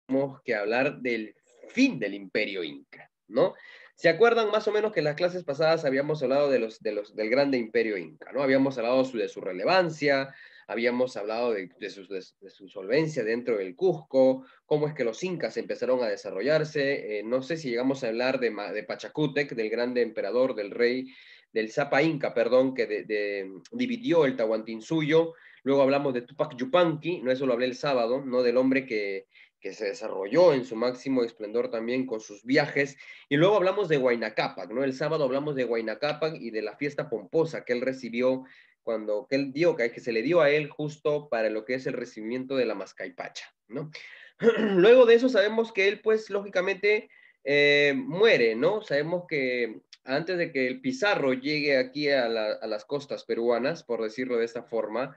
tenemos que hablar del fin del Imperio Inca, ¿no? ¿Se acuerdan más o menos que en las clases pasadas habíamos hablado del grande Imperio Inca, ¿no? Habíamos hablado de su relevancia, habíamos hablado de su solvencia dentro del Cusco, cómo es que los incas empezaron a desarrollarse. No sé si llegamos a hablar de Pachacútec, del grande emperador, del rey, del Zapa Inca, perdón, que dividió el Tahuantinsuyo. Luego hablamos de Tupac Yupanqui, no, eso lo hablé el sábado, ¿no? Del hombre que se desarrolló en su máximo esplendor también con sus viajes. Y luego hablamos de Huayna Cápac, ¿no? El sábado hablamos de Huayna Cápac y de la fiesta pomposa que él recibió que él dio, que se le dio a él justo para lo que es el recibimiento de la Mascaipacha, ¿no? Luego de eso sabemos que él, pues, lógicamente muere, ¿no? Sabemos que antes de que el Pizarro llegue aquí a las costas peruanas, por decirlo de esta forma,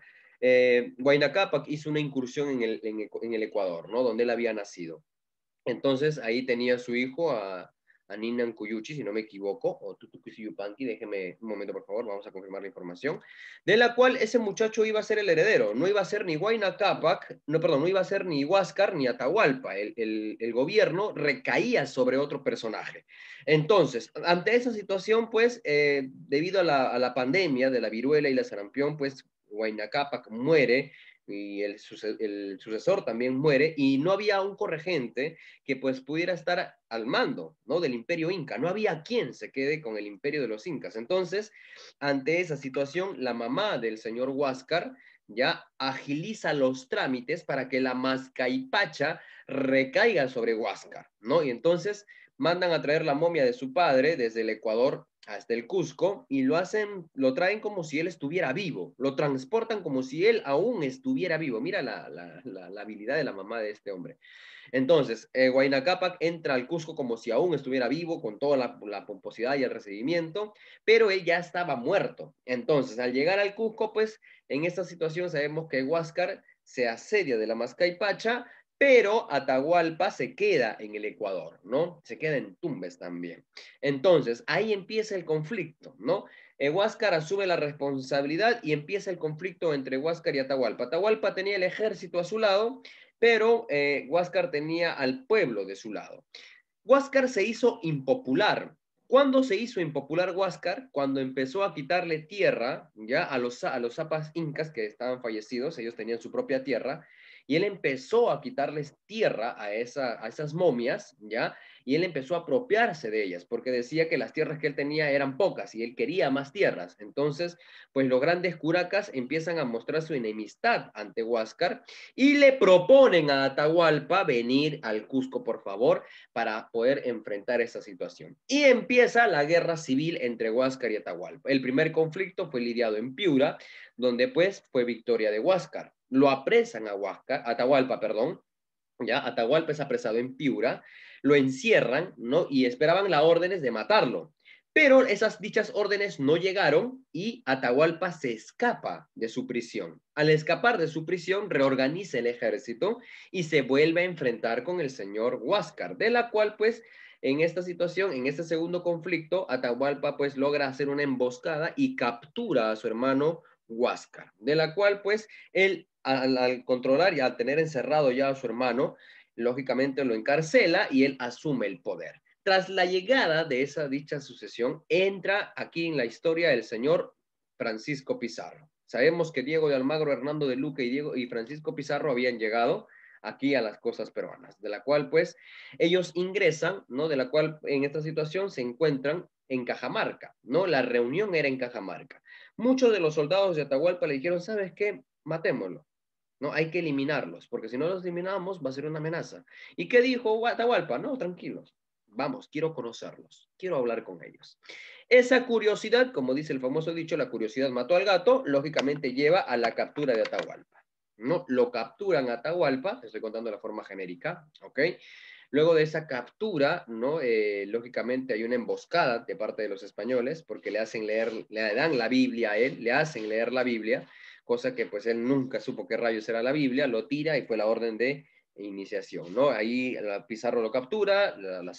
Huayna Cápac hizo una incursión en el Ecuador, ¿no? Donde él había nacido. Entonces ahí tenía a su hijo, a Ninan Cuyuchi, si no me equivoco, o Tutucusi Yupanqui, déjeme un momento por favor, vamos a confirmar la información, de la cual ese muchacho iba a ser el heredero, no iba a ser ni Huayna Cápac, no, perdón, no iba a ser ni Huáscar ni Atahualpa, el gobierno recaía sobre otro personaje. Entonces, ante esa situación, pues, debido a la pandemia de la viruela y la sarampión, pues, Huayna Cápac muere, y el sucesor también muere, y no había un corregente que pues pudiera estar al mando, ¿no? Del imperio inca. No había quien se quede con el imperio de los incas. Entonces, ante esa situación, la mamá del señor Huáscar ya agiliza los trámites para que la Mascaipacha recaiga sobre Huáscar, ¿no? Y entonces mandan a traer la momia de su padre desde el Ecuador hasta el Cusco y lo traen como si él estuviera vivo, lo transportan como si él aún estuviera vivo. Mira la habilidad de la mamá de este hombre. Entonces, Huayna Cápac entra al Cusco como si aún estuviera vivo, con toda la pomposidad y el recibimiento, pero él ya estaba muerto. Entonces, al llegar al Cusco, pues, en esta situación sabemos que Huáscar se asedia de la Mascaipacha, pero Atahualpa se queda en el Ecuador, ¿no? Se queda en Tumbes también. Entonces, ahí empieza el conflicto, ¿no? Huáscar asume la responsabilidad y empieza el conflicto entre Huáscar y Atahualpa. Atahualpa tenía el ejército a su lado, pero Huáscar tenía al pueblo de su lado. Huáscar se hizo impopular. ¿Cuándo se hizo impopular Huáscar? Cuando empezó a quitarle tierra ya a los zapas incas que estaban fallecidos, ellos tenían su propia tierra, y él empezó a quitarles tierra a esas momias, ¿ya? Y él empezó a apropiarse de ellas, porque decía que las tierras que él tenía eran pocas y él quería más tierras. Entonces, pues los grandes curacas empiezan a mostrar su enemistad ante Huáscar y le proponen a Atahualpa venir al Cusco, por favor, para poder enfrentar esa situación. Y empieza la guerra civil entre Huáscar y Atahualpa. El primer conflicto fue lidiado en Piura, donde pues fue victoria de Huáscar. Lo apresan a Huáscar, Atahualpa, perdón, ya Atahualpa es apresado en Piura, lo encierran, ¿no? Y esperaban las órdenes de matarlo. Pero esas dichas órdenes no llegaron y Atahualpa se escapa de su prisión. Al escapar de su prisión, reorganiza el ejército y se vuelve a enfrentar con el señor Huáscar, de la cual, pues, en esta situación, en este segundo conflicto, Atahualpa, pues, logra hacer una emboscada y captura a su hermano Huáscar, de la cual, pues, él, al controlar y al tener encerrado ya a su hermano, lógicamente lo encarcela y él asume el poder. Tras la llegada de esa dicha sucesión, entra aquí en la historia el señor Francisco Pizarro. Sabemos que Diego de Almagro, Hernando de Luque y Francisco Pizarro habían llegado aquí a las costas peruanas, de la cual pues ellos ingresan, ¿no? De la cual en esta situación se encuentran en Cajamarca, ¿no? La reunión era en Cajamarca. Muchos de los soldados de Atahualpa le dijeron, ¿sabes qué? Matémoslo. ¿No? Hay que eliminarlos, porque si no los eliminamos va a ser una amenaza. ¿Y qué dijo Atahualpa? No, tranquilos, vamos, quiero conocerlos, quiero hablar con ellos. Esa curiosidad, como dice el famoso dicho, la curiosidad mató al gato, lógicamente lleva a la captura de Atahualpa. ¿No? Lo capturan a Atahualpa, estoy contando de la forma genérica, ¿ok? Luego de esa captura, ¿no? Lógicamente hay una emboscada de parte de los españoles porque le dan la Biblia a él, le hacen leer la Biblia, cosa que pues él nunca supo qué rayos era la Biblia, lo tira y fue la orden de iniciación, ¿no? Ahí Pizarro lo captura,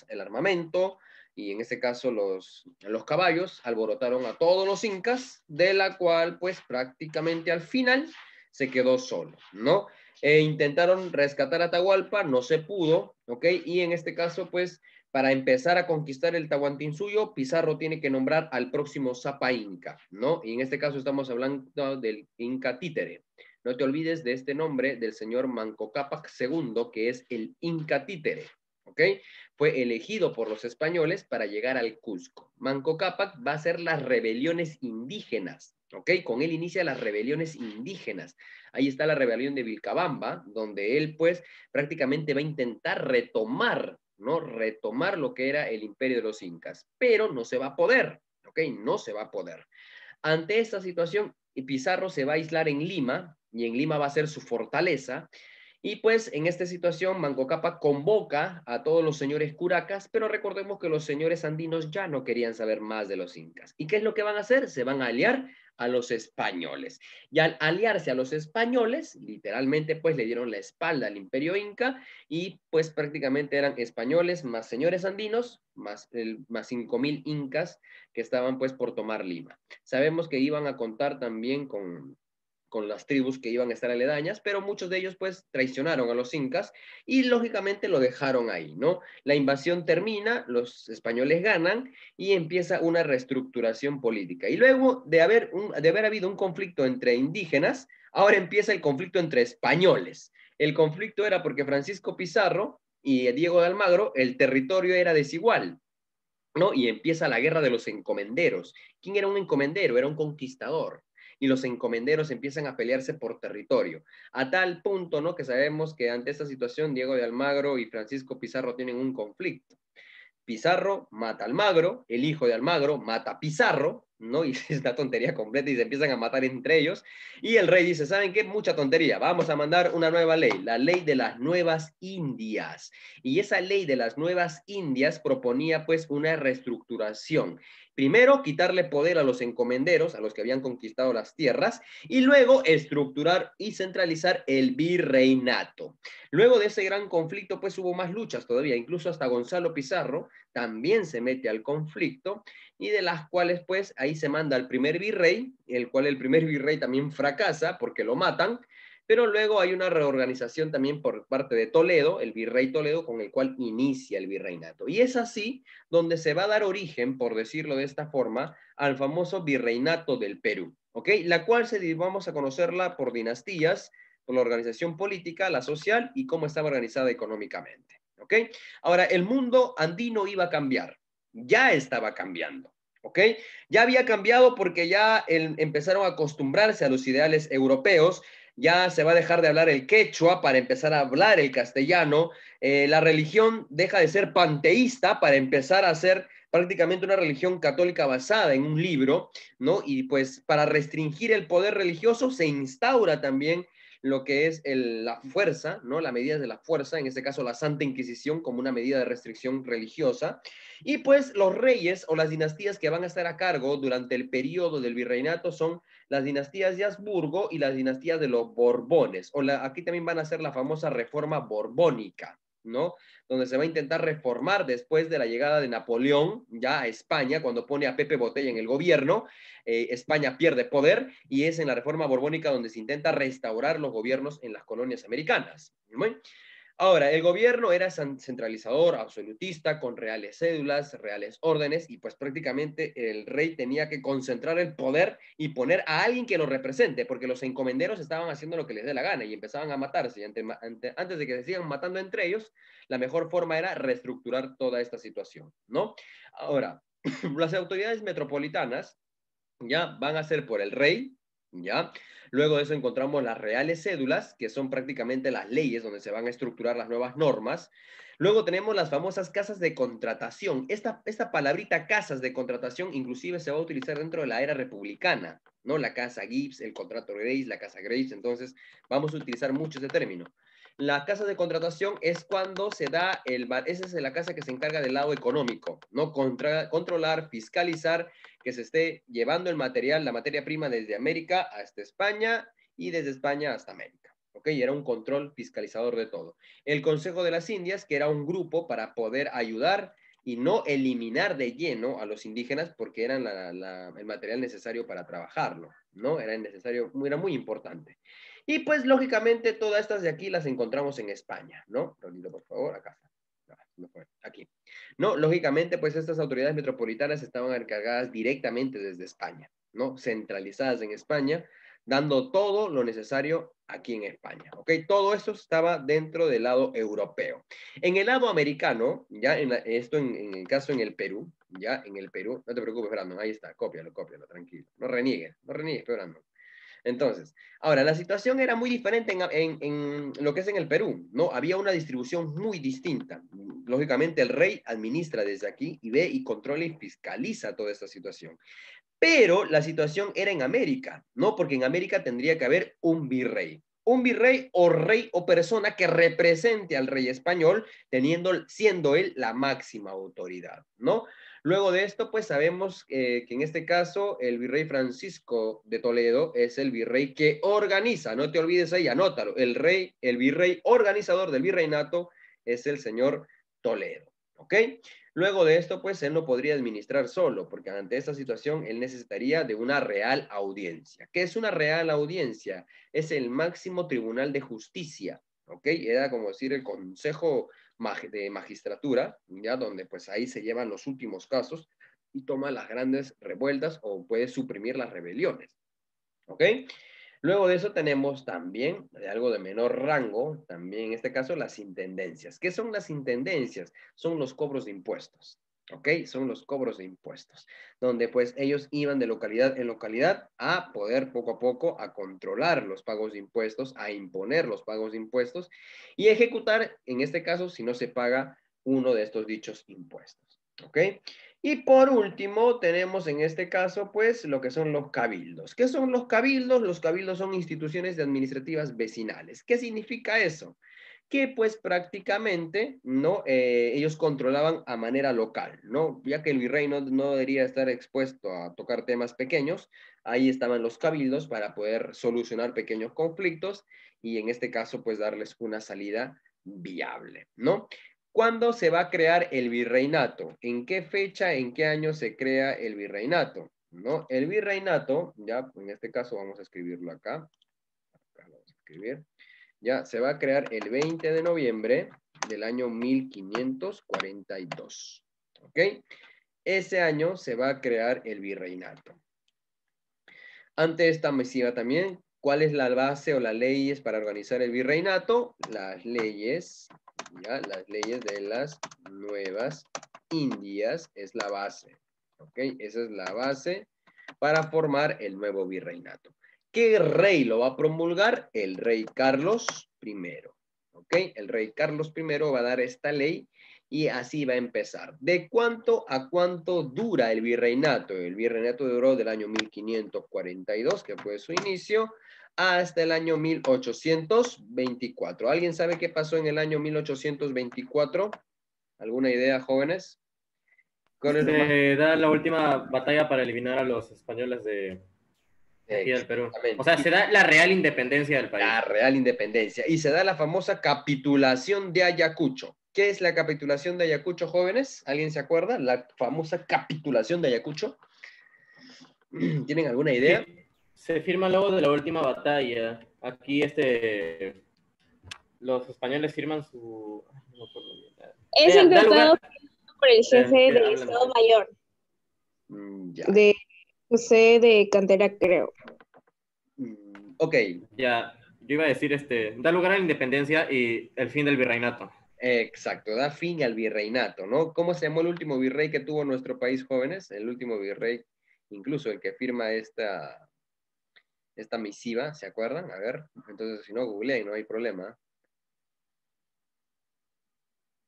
el armamento, y en este caso los caballos alborotaron a todos los incas, de la cual pues prácticamente al final se quedó solo, ¿no? Intentaron rescatar Atahualpa, no se pudo, ¿ok? Y en este caso, pues, para empezar a conquistar el Tahuantinsuyo, Pizarro tiene que nombrar al próximo Zapa Inca, ¿no? Y en este caso estamos hablando del Inca Títere. No te olvides de este nombre del señor Manco Cápac II, que es el Inca Títere, ¿ok? Fue elegido por los españoles para llegar al Cusco. Manco Cápac va a hacer las rebeliones indígenas, ¿ok? Con él inicia las rebeliones indígenas. Ahí está la rebelión de Vilcabamba, donde él, pues, prácticamente va a intentar retomar, ¿no? Retomar lo que era el imperio de los incas, pero no se va a poder, ¿ok? No se va a poder. Ante esta situación, Pizarro se va a aislar en Lima, y en Lima va a ser su fortaleza, y pues en esta situación Manco Cápac convoca a todos los señores curacas, pero recordemos que los señores andinos ya no querían saber más de los incas. ¿Y qué es lo que van a hacer? Se van a aliar a los españoles. Y al aliarse a los españoles, literalmente pues le dieron la espalda al imperio inca y pues prácticamente eran españoles más señores andinos, más 5.000 incas que estaban pues por tomar Lima. Sabemos que iban a contar también con las tribus que iban a estar aledañas, pero muchos de ellos pues traicionaron a los incas y lógicamente lo dejaron ahí, ¿no? La invasión termina, los españoles ganan y empieza una reestructuración política. Y luego de haber habido un conflicto entre indígenas, ahora empieza el conflicto entre españoles. El conflicto era porque Francisco Pizarro y Diego de Almagro, el territorio era desigual, ¿no? Y empieza la guerra de los encomenderos. ¿Quién era un encomendero? Era un conquistador. Y los encomenderos empiezan a pelearse por territorio. A tal punto, ¿no? Que sabemos que ante esta situación, Diego de Almagro y Francisco Pizarro tienen un conflicto. Pizarro mata a Almagro, el hijo de Almagro mata a Pizarro, ¿no? Y es una tontería completa y se empiezan a matar entre ellos. Y el rey dice, ¿saben qué? Mucha tontería, vamos a mandar una nueva ley, la ley de las nuevas Indias. Y esa ley de las nuevas Indias proponía pues una reestructuración. Primero, quitarle poder a los encomenderos, a los que habían conquistado las tierras, y luego estructurar y centralizar el virreinato. Luego de ese gran conflicto, pues hubo más luchas todavía, incluso hasta Gonzalo Pizarro también se mete al conflicto y de las cuales pues ahí se manda al primer virrey, el cual el primer virrey también fracasa porque lo matan, pero luego hay una reorganización también por parte de Toledo, el virrey Toledo, con el cual inicia el virreinato. Y es así donde se va a dar origen, por decirlo de esta forma, al famoso virreinato del Perú, ¿ok? La cual vamos a conocerla por dinastías, por la organización política, la social y cómo estaba organizada económicamente. ¿Ok? Ahora, el mundo andino iba a cambiar, ya estaba cambiando. ¿Ok? Ya había cambiado porque ya empezaron a acostumbrarse a los ideales europeos, ya se va a dejar de hablar el quechua para empezar a hablar el castellano, la religión deja de ser panteísta para empezar a ser prácticamente una religión católica basada en un libro, ¿no? Y pues para restringir el poder religioso se instaura también lo que es la fuerza, ¿no? La medida de la fuerza, en este caso la Santa Inquisición como una medida de restricción religiosa, y pues los reyes o las dinastías que van a estar a cargo durante el periodo del virreinato son las dinastías de Habsburgo y las dinastías de los Borbones, aquí también van a ser la famosa reforma borbónica, ¿no? Donde se va a intentar reformar después de la llegada de Napoleón ya a España, cuando pone a Pepe Botella en el gobierno, España pierde poder y es en la reforma borbónica donde se intenta restaurar los gobiernos en las colonias americanas. ¿Muy? Ahora, el gobierno era centralizador, absolutista, con reales cédulas, reales órdenes, y pues prácticamente el rey tenía que concentrar el poder y poner a alguien que lo represente, porque los encomenderos estaban haciendo lo que les dé la gana y empezaban a matarse. Y antes de que se sigan matando entre ellos, la mejor forma era reestructurar toda esta situación, ¿no? Ahora, las autoridades metropolitanas ya van a ser por el rey, ya. Luego de eso encontramos las reales cédulas, que son prácticamente las leyes donde se van a estructurar las nuevas normas. Luego tenemos las famosas casas de contratación. Esta palabrita casas de contratación inclusive se va a utilizar dentro de la era republicana, ¿no? La casa Gibbs, el contrato Grace, la casa Grace, entonces vamos a utilizar mucho ese término. La casa de contratación es cuando se da esa es la casa que se encarga del lado económico, ¿no? Controlar, fiscalizar que se esté llevando el material, la materia prima desde América hasta España y desde España hasta América. ¿Ok? Y era un control fiscalizador de todo. El Consejo de las Indias, que era un grupo para poder ayudar y no eliminar de lleno a los indígenas porque eran el material necesario para trabajarlo, ¿no? Era necesario, era muy importante. Y pues, lógicamente, todas estas de aquí las encontramos en España, ¿no? Rolito, por favor, acá está. Aquí. No, lógicamente, pues estas autoridades metropolitanas estaban encargadas directamente desde España, ¿no? Centralizadas en España, dando todo lo necesario aquí en España, ¿ok? Todo esto estaba dentro del lado europeo. En el lado americano, ya en el caso en el Perú, ya en el Perú, no te preocupes, Brandon, ahí está, cópialo, tranquilo, no reniegues, Brandon. Entonces, ahora, la situación era muy diferente en lo que es en el Perú, ¿no? Había una distribución muy distinta. Lógicamente, el rey administra desde aquí y ve y controla y fiscaliza toda esta situación. Pero la situación era en América, ¿no? Porque en América tendría que haber un virrey. Un virrey o rey o persona que represente al rey español, siendo él la máxima autoridad, ¿no? Luego de esto, pues sabemos que en este caso el virrey Francisco de Toledo es el virrey que organiza, no te olvides ahí, anótalo, el virrey organizador del virreinato es el señor Toledo, ¿ok? Luego de esto, pues él no podría administrar solo, porque ante esta situación él necesitaría de una real audiencia. ¿Qué es una real audiencia? Es el máximo tribunal de justicia, ¿ok? Era como decir el consejo de magistratura, ya donde pues ahí se llevan los últimos casos y toma las grandes revueltas o puede suprimir las rebeliones, ¿ok? Luego de eso tenemos también, de algo de menor rango, también en este caso las intendencias. ¿Qué son las intendencias? Son los cobros de impuestos, ¿ok? Son los cobros de impuestos, donde pues ellos iban de localidad en localidad a poder poco a poco a controlar los pagos de impuestos, a imponer los pagos de impuestos y ejecutar, en este caso, si no se paga uno de estos dichos impuestos, ¿ok? Y por último, tenemos en este caso, pues, lo que son los cabildos. ¿Qué son los cabildos? Los cabildos son instituciones administrativas vecinales. ¿Qué significa eso? Que pues prácticamente, ¿no? Ellos controlaban a manera local, ¿no? Ya que el virrey no debería estar expuesto a tocar temas pequeños, ahí estaban los cabildos para poder solucionar pequeños conflictos y en este caso, pues, darles una salida viable, ¿no? ¿Cuándo se va a crear el virreinato? ¿En qué fecha, en qué año se crea el virreinato? ¿No? El virreinato, ya en este caso vamos a escribirlo acá. Acá lo vamos a escribir. Ya se va a crear el 20 de noviembre del año 1542. ¿Ok? Ese año se va a crear el virreinato. Ante esta misiva también, ¿cuál es la base o las leyes para organizar el virreinato? Las leyes, ya, las leyes de las nuevas Indias es la base, ¿ok? Esa es la base para formar el nuevo virreinato. ¿Qué rey lo va a promulgar? El rey Carlos I, ¿ok? El rey Carlos I va a dar esta ley y así va a empezar. ¿De cuánto a cuánto dura el virreinato? El virreinato duró del año 1542, que fue su inicio, hasta el año 1824. ¿Alguien sabe qué pasó en el año 1824? ¿Alguna idea, jóvenes? ¿Cuál es lo más? Se da la última batalla para eliminar a los españoles de aquí del Perú. O Exactamente. sea, se da la real independencia del La país. real independencia. Y se da la famosa capitulación de Ayacucho. ¿Qué es la capitulación de Ayacucho, jóvenes? ¿Alguien se acuerda? La famosa capitulación de Ayacucho. ¿Tienen alguna idea? Se firma luego de la última batalla. Aquí los españoles firman su... No me acuerdo bien. Es el Da tratado lugar... por el jefe que de hablan Estado ustedes. Mayor Ya. de José de Cantera, creo. Ok, Ya, yo iba a decir, da lugar a la independencia y el fin del virreinato. exacto, da fin al virreinato, ¿no? ¿Cómo se llamó el último virrey que tuvo nuestro país, jóvenes? El último virrey, incluso el que firma esta misiva, ¿se acuerdan? A ver, entonces si no, googleen, no hay problema.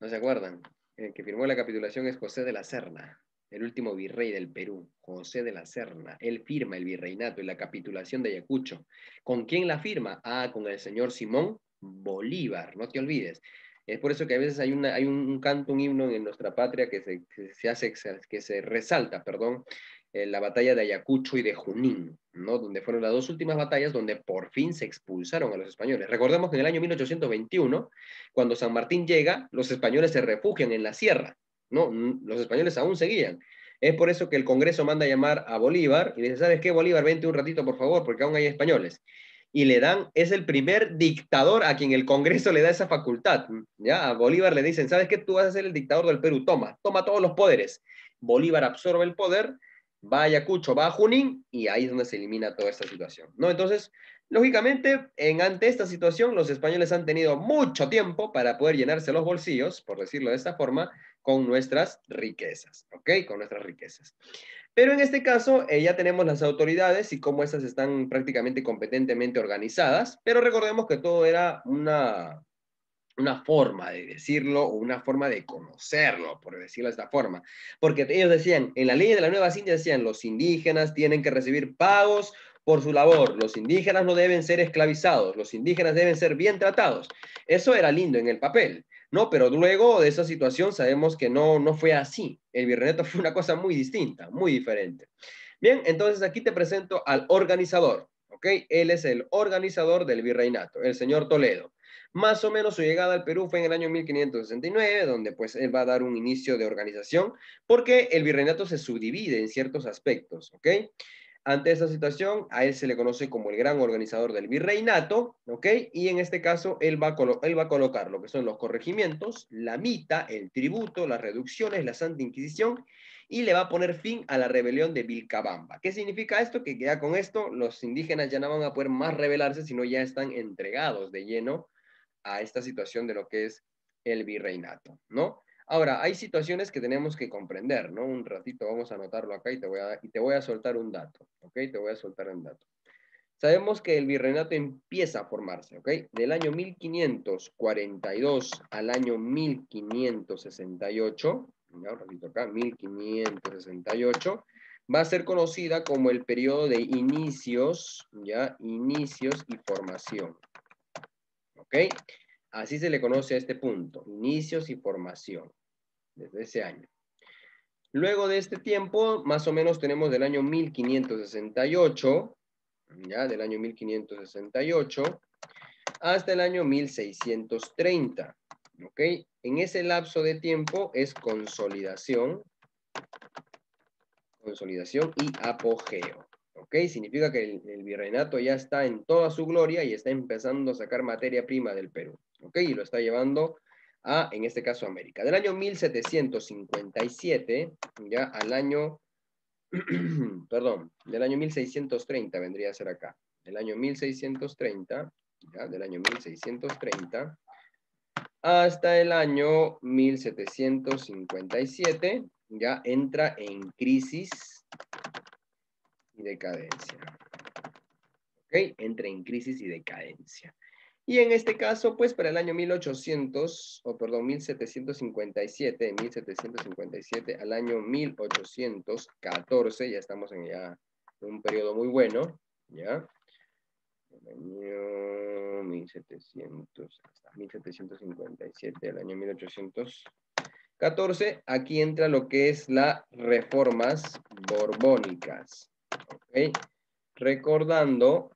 ¿No se acuerdan? El que firmó la capitulación es José de la Serna, el último virrey del Perú, José de la Serna. Él firma el virreinato y la capitulación de Ayacucho. ¿Con quién la firma? Ah, con el señor Simón Bolívar, no te olvides. Es por eso que a veces hay un canto, un himno en nuestra patria que se resalta, perdón, la batalla de Ayacucho y de Junín, ¿no? Donde fueron las dos últimas batallas donde por fin se expulsaron a los españoles. Recordemos que en el año 1821, cuando San Martín llega, los españoles se refugian en la sierra, ¿no? Los españoles aún seguían. Es por eso que el Congreso manda a llamar a Bolívar y le dice, ¿sabes qué, Bolívar? Vente un ratito, por favor, porque aún hay españoles. y le dan, es el primer dictador a quien el Congreso le da esa facultad, ¿ya? A Bolívar le dicen, ¿sabes qué? Tú vas a ser el dictador del Perú, toma todos los poderes. Bolívar absorbe el poder, va a Ayacucho, va a Junín, y ahí es donde se elimina toda esta situación, ¿no? Entonces, lógicamente, ante esta situación, los españoles han tenido mucho tiempo para poder llenarse los bolsillos, por decirlo de esta forma, con nuestras riquezas, ¿ok? Con nuestras riquezas. Pero en este caso ya tenemos las autoridades y cómo estas están prácticamente competentemente organizadas, pero recordemos que todo era una forma de decirlo o una forma de conocerlo, por decirlo de esta forma. Porque ellos decían, en la ley de las Nuevas Indias decían, los indígenas tienen que recibir pagos por su labor, los indígenas no deben ser esclavizados, los indígenas deben ser bien tratados. Eso era lindo en el papel, ¿no? Pero luego de esa situación sabemos que no fue así. El virreinato fue una cosa muy distinta, muy diferente. Bien, entonces aquí te presento al organizador, ¿ok? Él es el organizador del virreinato, el señor Toledo. Más o menos su llegada al Perú fue en el año 1569, donde pues él va a dar un inicio de organización, porque el virreinato se subdivide en ciertos aspectos, ¿ok? Ante esta situación, a él se le conoce como el gran organizador del virreinato, ¿ok? Y en este caso, él va a colocar lo que son los corregimientos, la mita, el tributo, las reducciones, la Santa Inquisición, y le va a poner fin a la rebelión de Vilcabamba. ¿Qué significa esto? Que ya con esto los indígenas ya no van a poder más rebelarse, sino ya están entregados de lleno a esta situación de lo que es el virreinato, ¿no? Ahora, hay situaciones que tenemos que comprender, ¿no? Un ratito vamos a anotarlo acá y te voy a soltar un dato, ¿ok? Te voy a soltar un dato. Sabemos que el virreinato empieza a formarse, ¿ok? Del año 1542 al año 1568, ya, un ratito acá, 1568, va a ser conocida como el periodo de inicios, ¿ya? Inicios y formación, ¿ok? Así se le conoce a este punto, inicios y formación, desde ese año. Luego de este tiempo, más o menos tenemos del año 1568, ya, del año 1568, hasta el año 1630, ¿ok? En ese lapso de tiempo es consolidación y apogeo, ¿ok? Significa que el virreinato ya está en toda su gloria y está empezando a sacar materia prima del Perú, ¿ok? Y lo está llevando a, en este caso, América. Del año 1757, ya al año, perdón, del año 1630 vendría a ser acá. Del año 1630, ya, del año 1630, hasta el año 1757, ya entra en crisis y decadencia. ¿Ok? Entra en crisis y decadencia. Y en este caso, pues para el año 1757 al año 1814, ya estamos en un periodo muy bueno, ¿ya? El año 1700, hasta 1757, el año 1814, aquí entra lo que es las reformas borbónicas, ¿ok? Recordando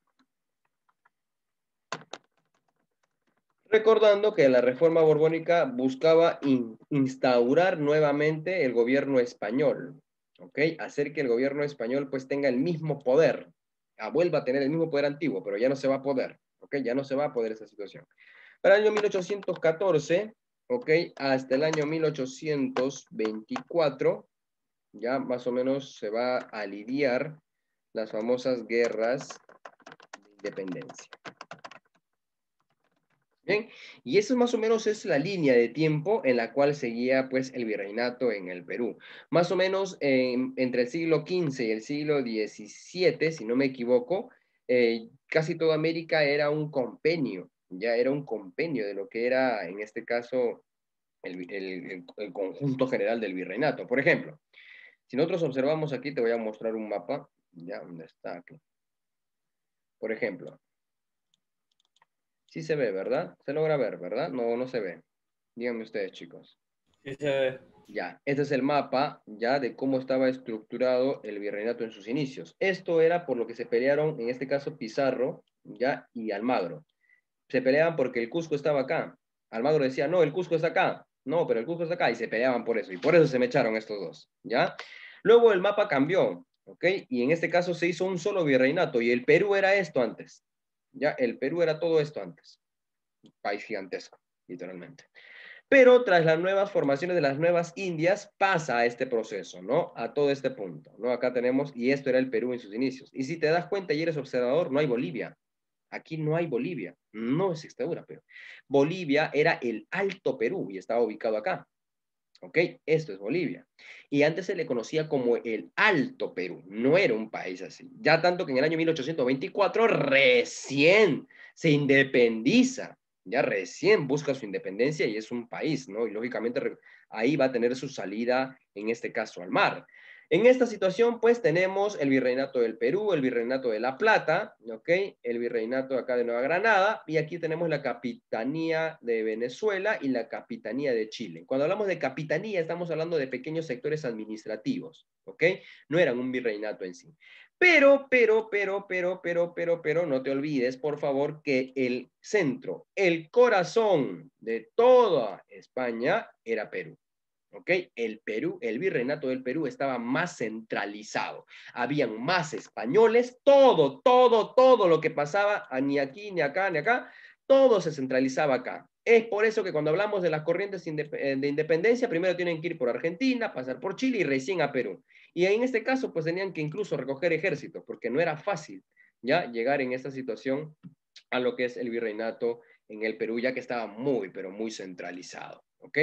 que la reforma borbónica buscaba instaurar nuevamente el gobierno español, ¿ok? Hacer que el gobierno español pues tenga el mismo poder, vuelva a tener el mismo poder antiguo, pero ya no se va a poder, ¿ok? Ya no se va a poder esa situación. Para el año 1814, ¿ok? Hasta el año 1824, ya más o menos se va a lidiar las famosas guerras de independencia. Bien, y eso más o menos es la línea de tiempo en la cual seguía pues el virreinato en el Perú. Más o menos entre el siglo XV y el siglo XVII, si no me equivoco, casi toda América era un compendio, ya era un compendio de lo que era en este caso el conjunto general del virreinato. Por ejemplo, si nosotros observamos aquí, te voy a mostrar un mapa, ya, ¿dónde está aquí? Por ejemplo, sí se ve, ¿verdad? Se logra ver, ¿verdad? No se ve. Díganme ustedes, chicos. Sí se ve. Ya, este es el mapa ya de cómo estaba estructurado el virreinato en sus inicios. Esto era por lo que se pelearon, en este caso, Pizarro ya y Almagro. Se peleaban porque el Cusco estaba acá. Almagro decía, no, el Cusco está acá. No, pero el Cusco está acá. Y se peleaban por eso. Y por eso se me echaron estos dos, ¿ya? Luego el mapa cambió, ¿ok? Y en este caso se hizo un solo virreinato. Y el Perú era esto antes. Ya, el Perú era todo esto antes. Un país gigantesco, literalmente. Pero tras las nuevas formaciones de las nuevas Indias, pasa a este proceso, ¿no? A todo este punto, ¿no? Acá tenemos, y esto era el Perú en sus inicios. Y si te das cuenta y eres observador, no hay Bolivia. Aquí no hay Bolivia. No es dictadura, pero Bolivia era el Alto Perú y estaba ubicado acá. ¿Ok? Esto es Bolivia. Y antes se le conocía como el Alto Perú. No era un país así. Ya tanto que en el año 1824 recién se independiza. Ya recién busca su independencia y es un país, ¿no? Y lógicamente ahí va a tener su salida, en este caso, al mar. En esta situación, pues, tenemos el Virreinato del Perú, el Virreinato de La Plata, ¿ok? El Virreinato acá de Nueva Granada, y aquí tenemos la Capitanía de Venezuela y la Capitanía de Chile. Cuando hablamos de capitanía, estamos hablando de pequeños sectores administrativos, ¿ok? No eran un virreinato en sí. Pero, no te olvides, por favor, que el centro, el corazón de toda España era Perú. ¿Ok? El Perú, el virreinato del Perú estaba más centralizado. Habían más españoles, todo lo que pasaba, ni aquí, ni acá, ni acá, todo se centralizaba acá. Es por eso que cuando hablamos de las corrientes de independencia, primero tienen que ir por Argentina, pasar por Chile y recién a Perú. Y en este caso, pues tenían que incluso recoger ejércitos, porque no era fácil ya llegar en esta situación a lo que es el virreinato en el Perú, ya que estaba muy, pero muy centralizado. ¿Ok?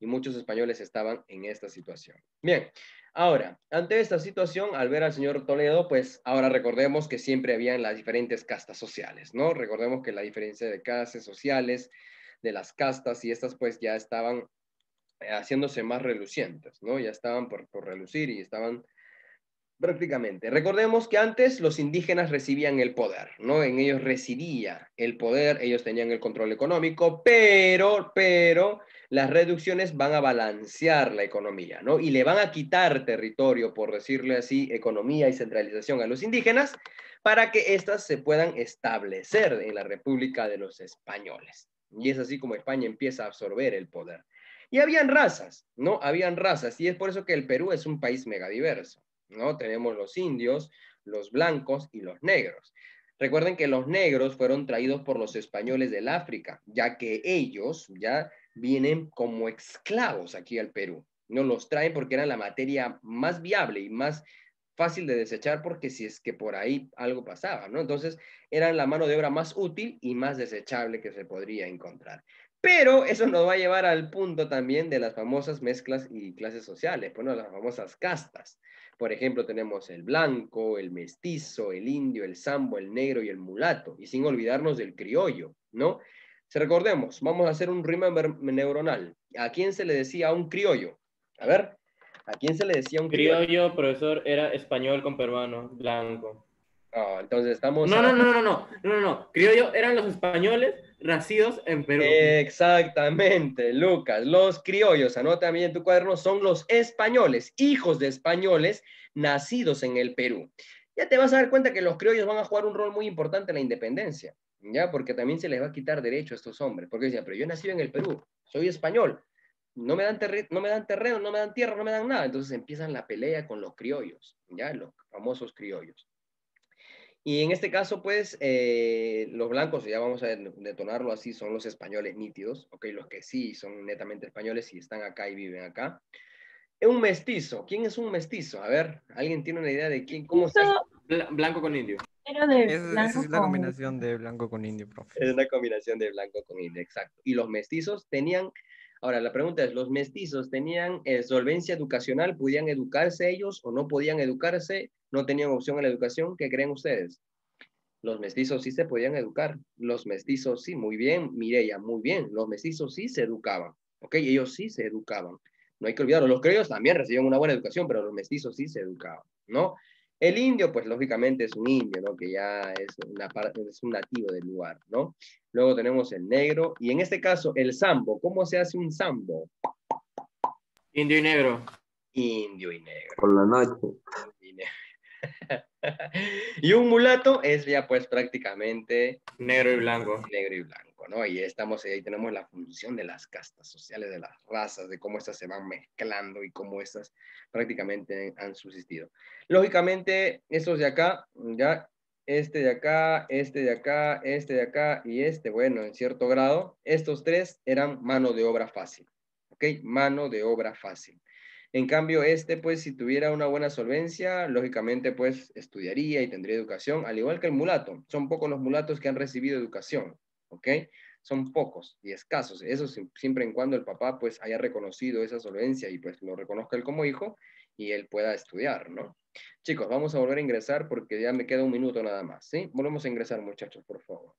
Y muchos españoles estaban en esta situación. Bien, ahora, ante esta situación, al ver al señor Toledo, pues ahora recordemos que siempre habían las diferentes castas sociales, ¿no? Recordemos que la diferencia de clases sociales, de las castas, y estas pues ya estaban haciéndose más relucientes, ¿no? Ya estaban por relucir y estaban prácticamente. Recordemos que antes los indígenas recibían el poder, ¿no? En ellos residía el poder, ellos tenían el control económico, pero las reducciones van a balancear la economía, ¿no? Y le van a quitar territorio, por decirle así, economía y centralización a los indígenas para que éstas se puedan establecer en la República de los Españoles. Y es así como España empieza a absorber el poder. Y habían razas, ¿no? Habían razas, y es por eso que el Perú es un país megadiverso. ¿No? Tenemos los indios, los blancos y los negros. Recuerden que los negros fueron traídos por los españoles del África, ya que ellos ya vienen como esclavos aquí al Perú. No los traen porque eran la materia más viable y más fácil de desechar porque si es que por ahí algo pasaba, ¿no? Entonces eran la mano de obra más útil y más desechable que se podría encontrar. Pero eso nos va a llevar al punto también de las famosas mezclas y clases sociales, bueno, las famosas castas. Por ejemplo, tenemos el blanco, el mestizo, el indio, el sambo, el negro y el mulato, y sin olvidarnos del criollo, ¿no? Si recordemos, vamos a hacer un remember neuronal. ¿A quién se le decía un criollo? A ver, ¿a quién se le decía un criollo? Criollo, profesor, era español con peruano, blanco. Oh, entonces estamos... No. Criollo eran los españoles nacidos en Perú. Exactamente, Lucas. Los criollos, anota también en tu cuaderno, son los españoles, hijos de españoles nacidos en el Perú. Ya te vas a dar cuenta que los criollos van a jugar un rol muy importante en la independencia, ¿ya? Porque también se les va a quitar derecho a estos hombres, porque dicen, pero yo he nacido en el Perú, soy español, no me dan terreno, no me dan tierra, no me dan nada. Entonces empiezan la pelea con los criollos, ¿ya? Los famosos criollos. Y en este caso, pues, los blancos, ya vamos a detonarlo así, son los españoles nítidos, ok, los que sí son netamente españoles y están acá y viven acá. Un mestizo, ¿quién es un mestizo? A ver, ¿alguien tiene una idea de quién, cómo se hace? Eso Blanco con indio. era de Esa blanco es la con... combinación de blanco con indio, profe. Es una combinación de blanco con indio, exacto. Y los mestizos tenían, ahora la pregunta es, ¿los mestizos tenían solvencia educacional? ¿Podían educarse ellos o no podían educarse? ¿No tenían opción a la educación? ¿Qué creen ustedes? Los mestizos sí se podían educar. Los mestizos sí, muy bien, Mireya, muy bien. Los mestizos sí se educaban. ¿Ok? Ellos sí se educaban. No hay que olvidarlo. Los criollos también recibían una buena educación, pero los mestizos sí se educaban, ¿no? El indio, pues lógicamente es un indio, ¿no? Que ya es, es un nativo del lugar, ¿no? Luego tenemos el negro y en este caso el sambo. ¿Cómo se hace un sambo? Indio y negro. Indio y negro. Por la noche. Y negro. Y un mulato es ya pues prácticamente Negro y blanco. negro y blanco, ¿no? Y estamos ahí, tenemos la función de las castas sociales, de las razas, de cómo estas se van mezclando y cómo estas prácticamente han subsistido. Lógicamente, estos de acá, ya este de acá, este de acá, este de acá y este, bueno, en cierto grado, estos tres eran mano de obra fácil, ¿ok? Mano de obra fácil. En cambio, este, pues, si tuviera una buena solvencia, lógicamente, pues, estudiaría y tendría educación, al igual que el mulato. Son pocos los mulatos que han recibido educación, ¿ok? Son pocos y escasos. Eso siempre en cuando el papá, pues, haya reconocido esa solvencia y, pues, lo reconozca él como hijo y él pueda estudiar, ¿no? Chicos, vamos a volver a ingresar porque ya me queda un minuto nada más, ¿sí? Volvemos a ingresar, muchachos, por favor.